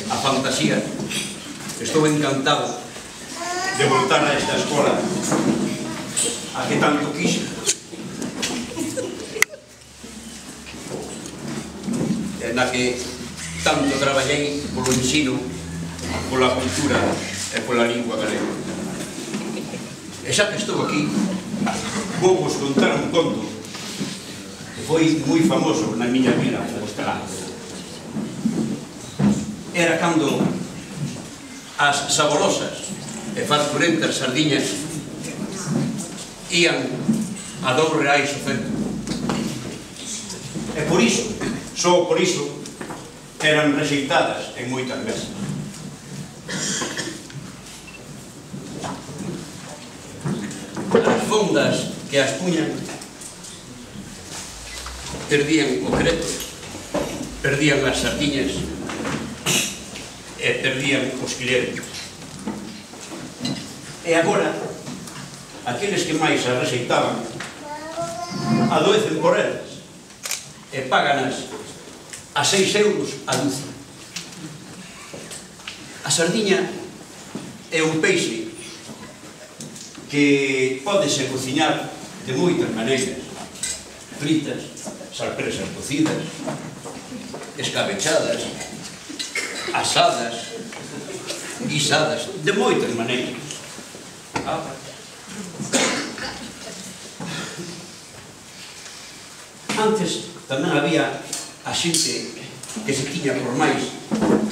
a fantasía. Estou encantado de voltar a esta escola a que tanto quixo. Na que tanto traballei polo ensino, pola cultura e pola lingua galega. E xa que estou aquí, vou vos contar un conto que foi moi famoso na miña vila, Compostelá. Era cando as saborosas e farturentas sardiñas ían a 2 reais o cento. E por iso, só por iso, eran rexeitadas en moitas mesas. As fondas que as puñan perdían o creto, perdían as sardiñas e perdían os quileros. E agora, aqueles que máis as rexeitaban adoecen por elas e páganas a 6 euros a dúcia. A sardiña é un peixe que pódese cociñar de moitas maneiras: fritas, salpresas cocidas, escabechadas, asadas, guisadas, de moitas maneiras. Antes tamén había a xente que se tiña por máis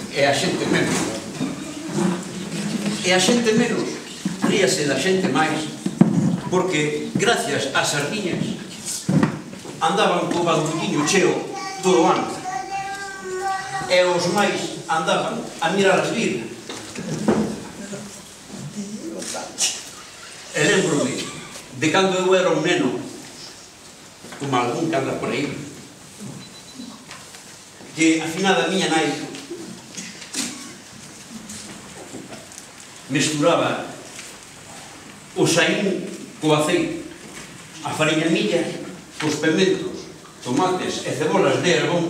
e a xente menos. E a xente menos ríase da xente máis porque, gracias ás sardiñas, andaban co bandulliño cheo todo o ano. E os máis andaban a mirar as vidas. E lembro-me de cando eu era un neno, como algún que anda por aí, que a finada miña nai mesturaba o saín co aceite, a fariña milla cos pementos, tomates e cebolas de Herbón,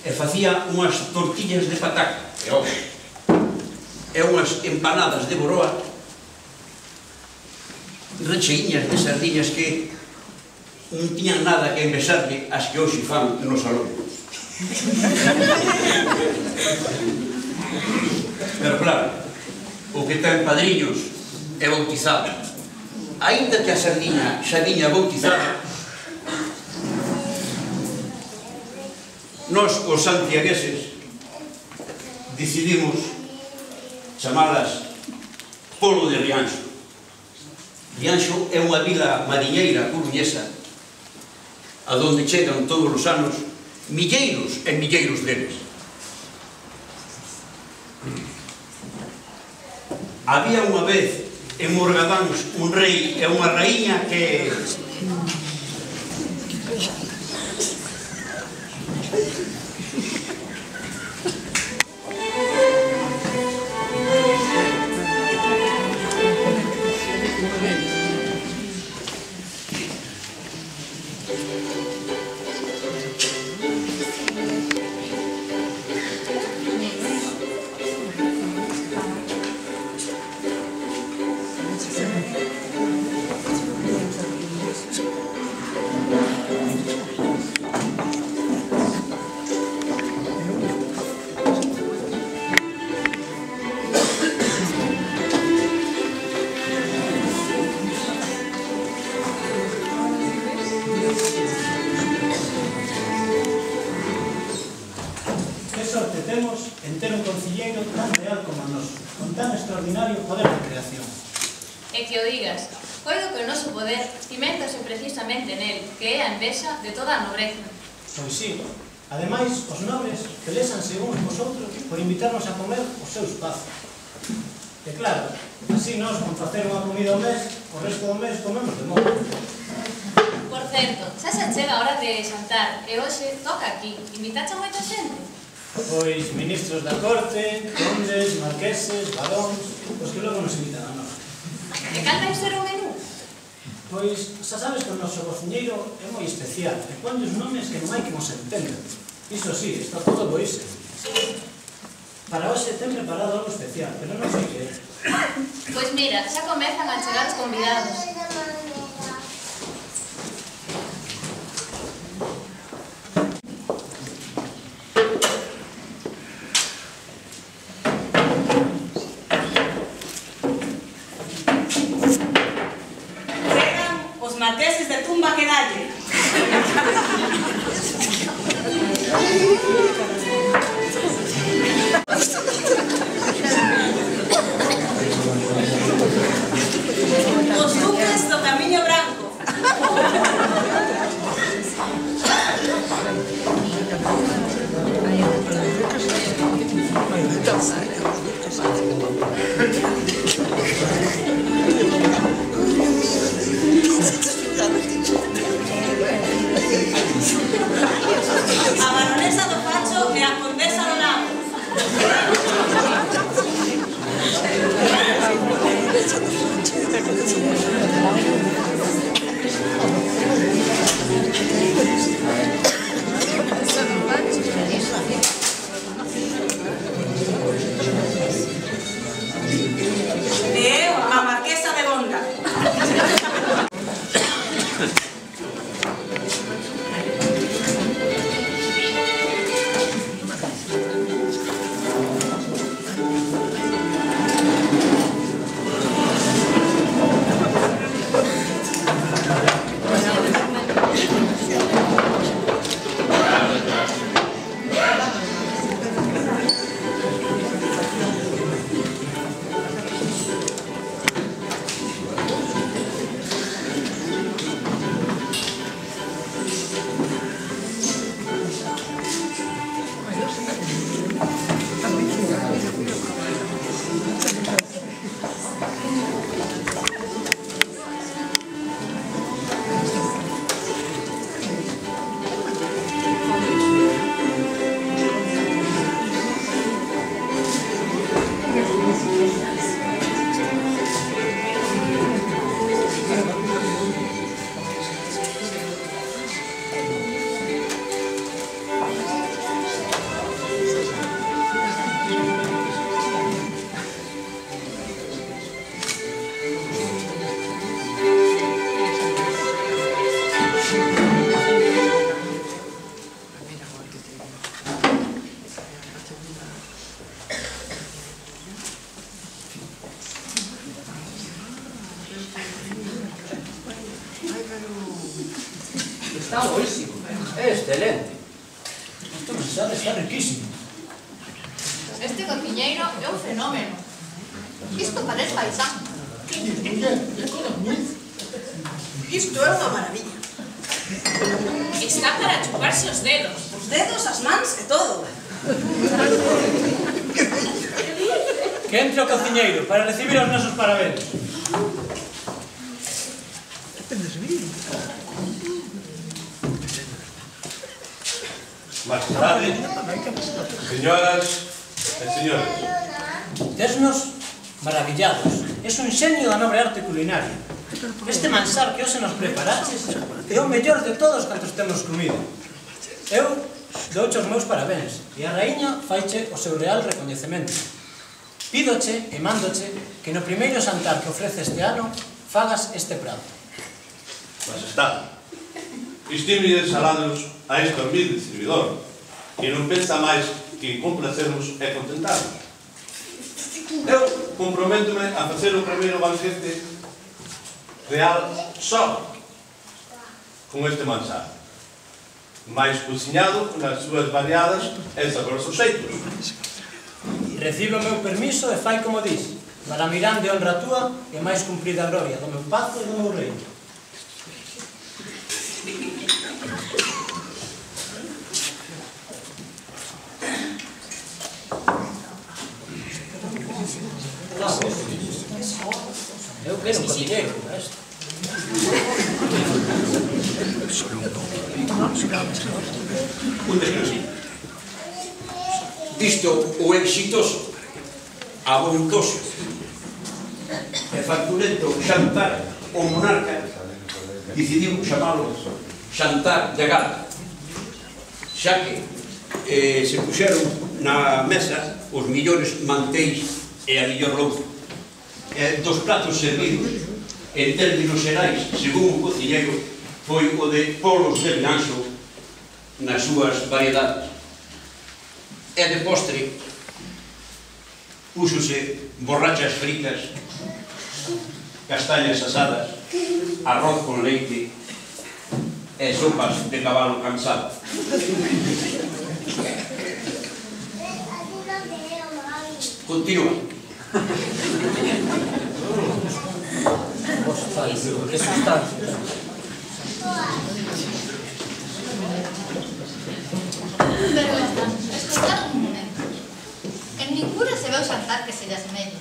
e facía unhas tortillas de pataca e unhas empanadas de boroa recheiñas de sardiñas que non tiñan nada que envesarlle as que hoxe fan no salón. Pero claro, o que ten padriños é bautizado. Aínda que a sardiña xa viña bautizada, nós, os santiagueses, decidimos chamalas Polo de Rianxo. Rianxo é unha vila mariñeira coruñesa a donde chegan todos os anos milleiros e milleiros deles. Había unha vez en Morgadáns un rei e unha raíña que... En ter un concelleiro tan real como a noso, con tan extraordinario poder de creación. E que o digas, coido que o noso poder cimentase precisamente nel, que é a envexa de toda a nobreza. Pois sí, ademais, os nobres pelesanse uns cos outros por invitarnos a comer os seus pazos. E claro, así nós, con facer unha comida ao mes, o resto do mes comemos de modo. Por certo, xa se chega a hora de xantar, e hoxe toca aquí. Invitache a moita xente? Pois ministros da corte, condes, marqueses, baróns, os que logo nos invitan a nós. E cal vai ser o menú? Pois, xa sabes que o noso cociñeiro é moi especial, e ponlle os nomes que non hai que nos entendan. Iso sí, está todo boísimo. Para hoxe ten preparado algo especial, pero non sei que é. Pois mira, xa comezan a chegar os convidados. Chegan os marqueses de Tumba que dalle. Os duques do Camiño Branco. A baronesa do Facho e a condesa do Lago. E eu, a marquesa de Bonda. Está buenísimo, é excelente. Isto manxar está riquísimo. Este cociñeiro é un fenómeno. Isto parece paisán. Isto é unha maravilla. Está para chuparse os dedos. Os dedos, as mans e todo. Que entre o cociñeiro para recibir os nosos parabéns. Majestade, señoras e señores, Tesnos maravillados. Es un xenio da nobre arte culinaria. Este manxar que hoxe nos preparaches é o mellor de todos cantos temos comido. Eu douche os meus parabéns e a raíña faiche o seu real recoñecemento. Pídoche e mándoche que no primeiro xantar que ofrece este ano fagas este prato. majestade, estímides salados a este humilde servidor, que non pensa máis que complacernos e contentarnos. Eu comprométome a facer o primeiro banquete real só con este manxar, máis cociñado nas súas variadas e saborosos xeitos. Recibe o meu permiso e fai como dis, para mirar de honra túa e máis cumprida gloria do meu pazo e do meu reino. Eu quero un cociñeiro, isto. Un descanso. Visto o exitoso, abontoso e facturento xantar, o monarca decidiu chamalo xantar de gala, xa que se puxeron na mesa os millores mantéis e a millor louza. Dos platos servidos, en términos xerais, según o cociñeiro, foi o de polos de Rianxo nas súas variedades. E de postre, púxose borrachas fritas, castañas asadas, arroz con leite e sopas de cabalo cansado. Continúa. Que sustancia. Pero escoitad un momento. En ninguna se ve o xantar que se lle asemelle.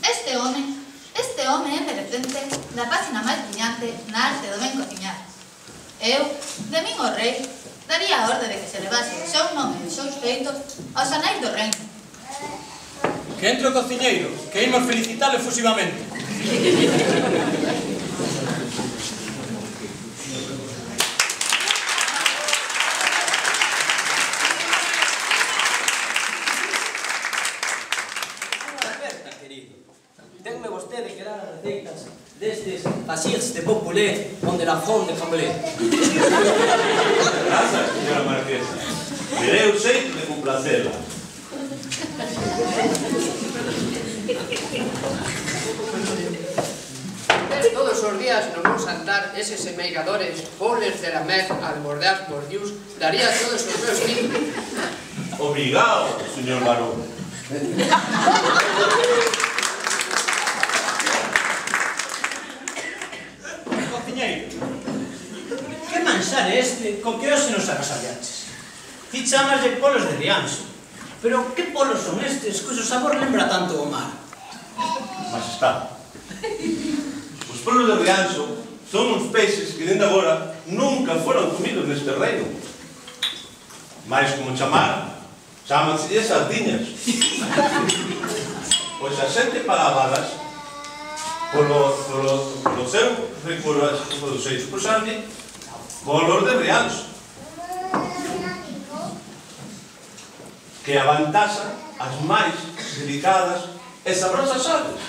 Este home é merecente da páxina máis brillante na arte do ben cociñar. Eu, de min o rei, daría a orde de que se levase o seu nome e os seus feitos aos anais do reino. Que entre o cociñeiro, que imos felicitalo efusivamente. Denme vostede que dar as receitas destes pasirs de Populé onde la fond de Camblé. Gracias, señora Marquesa. Veré o xeito de complacela. Ves todos os días no mon xantar eses semeigadores, poles de la mer, albordeados por Dios, daría todos os meus libros. Obrigado, señor barón. Cociñeiro, Que manxar é este co que hoxe nos agasallaches? Ti chamaslle polos de Rianxo, pero que polos son estes cuxo sabor lembra tanto o mar? Majestad, os polos de Rianxo son uns peixes que dende agora nunca foron comidos neste reino. Mais como chamar, chámanse sardiñas. Pois a xente pagabalas polo seu recurso xeito posante polos de Rianxo, que avantasan as máis delicadas e sabrosas aves.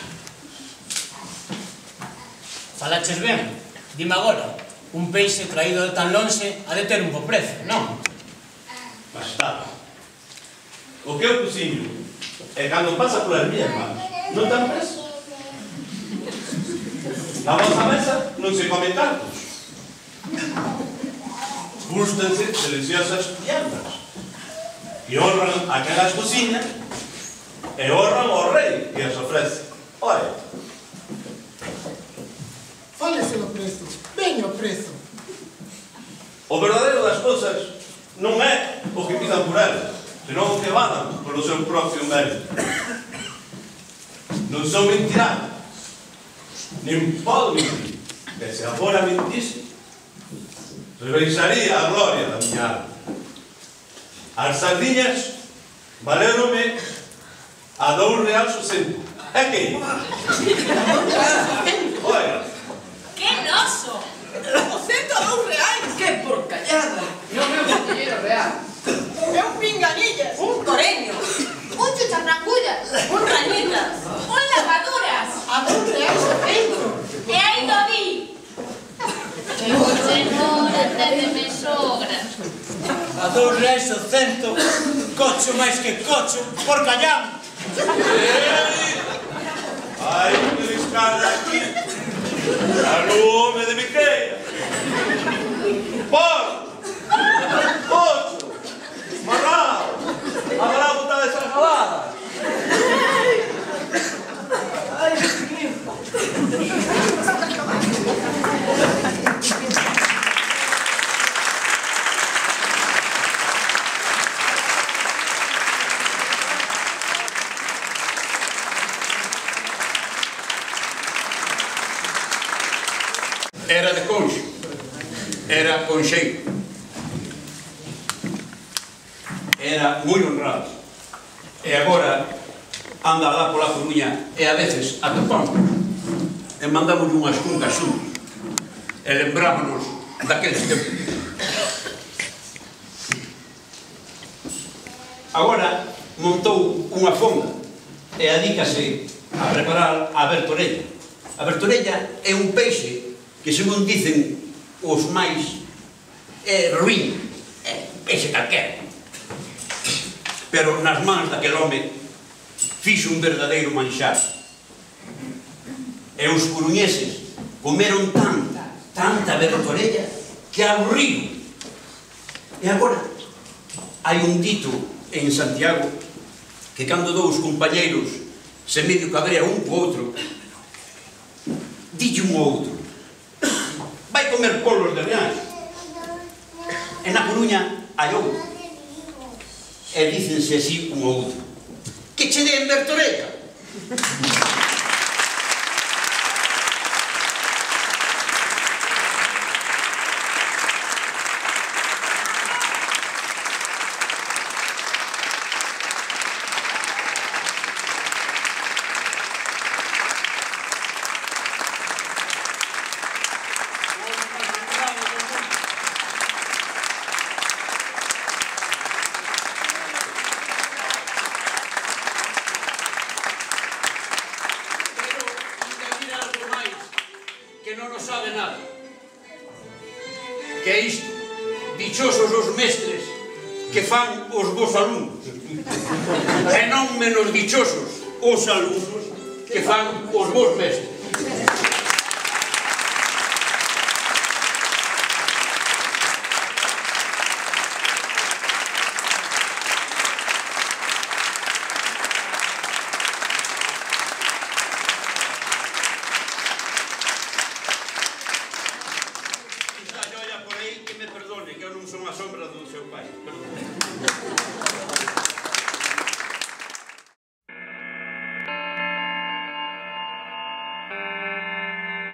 Falaches ben, dime agora, un peixe traído de tan lonxe ha de ter un bo prezo, non? Majestad, o que eu cociño e cando pasa polas miñas mans non ten preso. Na vosa mesa non se come tantos. Gústense deliciosas viandas e honran aquelas cociñas e honran ao rei que as ofrece. Olha, Fálese do prezo, veña o prezo. o verdadeiro das cousas non é o que pidan por elas, senón o que vadan polo seu propio mérito. Non son mentiranos, nin podo mentir, que se agora mentise, rebaixaría a gloria da miña alma. As sardiñas valéronme a £2,60. É que? Olha, Que noso! O cento a £2. Que porcallada! Non é un cociñeiro real. É un pinganillas. Un coreño, Un chucharrangullas. un rañitas, Un lavaduras. A £2 o cento. e aí do vi. Señora, téndeme sogra. A £2 o cento, cocho máis que cocho, por callán. hai que descarga aquí a lume de Miqueia. Por! Ocho! Marrao! Habrá botar esa jalada! Era de concho, era conxeiro, era moi honrado, e agora anda lá pola Coruña e a veces atopamos e mandamos unhas cuncas xuntos e lembrámonos daqueles tempos. Agora montou unha fonda e adícase a preparar a bertorella. A bertorella é un peixe que, según dicen os máis, é ruín, é peixe calquera. Pero nas mans daquel home fixo un verdadeiro manxar. E os coruñeses comeron tanta bertorella que aburriron. E agora hai un dito en Santiago que cando dous compañeiros se medio cabrea un co outro, dille un ao outro: vai comer polos de Rianxo. E na Coruña hai outro. E dícense así un ao outro: que che den bertorella. Que é isto: dichosos os mestres que fan os vos alumnos, e non menos dichosos os alumnos que fan os vos mestres. Que me perdone, que eu non son a sombra do seu pai. Perdón.